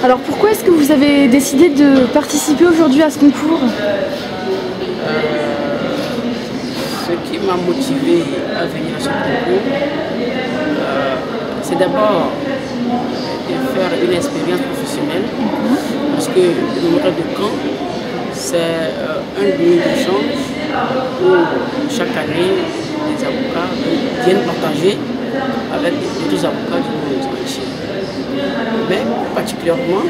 Alors pourquoi est-ce que vous avez décidé de participer aujourd'hui à ce concours? Ce qui m'a motivé à venir à ce concours, c'est d'abord de faire une expérience professionnelle, parce que le mémorial de Caen, c'est un lieu d'échange où chaque année les avocats viennent partager avec d'autres avocats du monde entier. Mais particulièrement,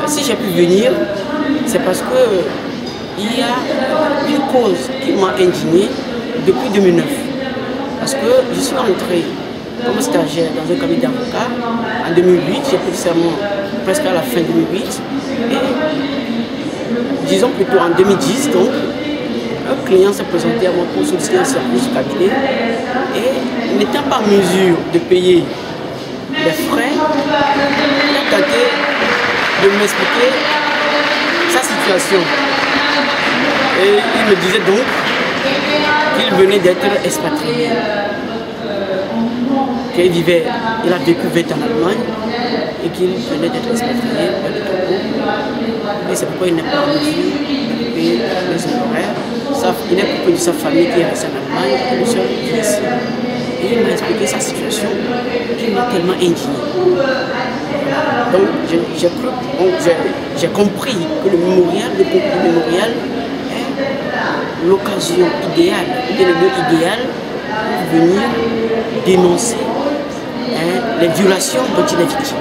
si j'ai pu venir, c'est parce que il y a une cause qui m'a indigné depuis 2009. Parce que je suis entré comme stagiaire dans un cabinet d'avocats en 2008, j'ai pris le serment presque à la fin 2008. Et disons plutôt en 2010, donc, un client s'est présenté à moi pour solliciter un service du cabinet et n'étant pas en mesure de payer les frais, il a tenté de m'expliquer sa situation. Et il me disait donc qu'il venait d'être expatrié, il a vécu 20 ans en Allemagne et qu'il venait d'être expatrié vers le Togo. Et c'est pourquoi il n'est pas en mesure de payer les honoraires. Il est coupé de sa famille qui est restée en Allemagne et le seul qui est ici. Et il m'a expliqué sa situation qui m'a tellement indigné. Donc j'ai compris que le mémorial, le concours mémorial est l'occasion idéale, le lieu idéal pour venir dénoncer les violations dont il est victime.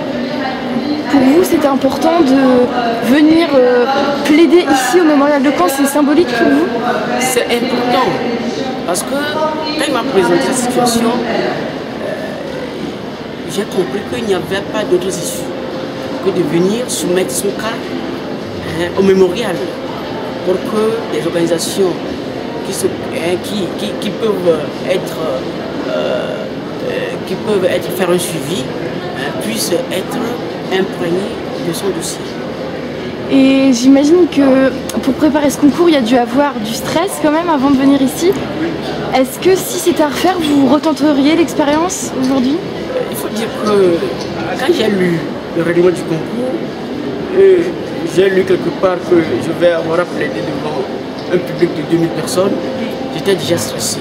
Pour vous, c'était important de venir plaider ici au mémorial de Caen, c'est symbolique pour vous? C'est important parce que quand il m'a présenté la situation, j'ai compris qu'il n'y avait pas d'autres issues que de venir soumettre son cas au mémorial pour que les organisations qui peuvent faire un suivi puissent être imprégnées de son dossier. Et j'imagine que pour préparer ce concours, il y a dû avoir du stress quand même avant de venir ici. Est-ce que si c'était à refaire, vous retenteriez l'expérience aujourd'hui? Il faut dire que quand j'ai lu le règlement du concours, j'ai lu quelque part que je vais avoir à plaider devant un public de 2000 personnes, j'étais déjà stressé.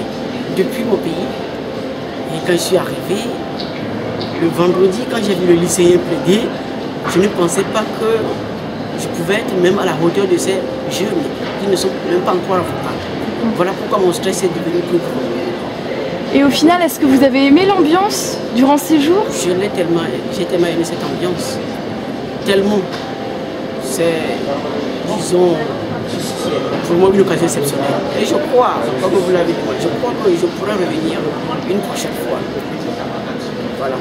Depuis mon pays, et quand je suis arrivé, le vendredi, quand j'ai vu le lycéen plaider, je ne pensais pas que je pouvais être même à la hauteur de ces jeunes qui ne sont même pas encore avocats. Voilà pourquoi mon stress est devenu plus grand. Et au final, est-ce que vous avez aimé l'ambiance durant ces jours? J'ai tellement aimé cette ambiance. Tellement. C'est, disons, pour moi une occasion exceptionnelle. Et je crois, comme vous l'avez dit, je crois que je pourrai revenir une prochaine fois. Voilà.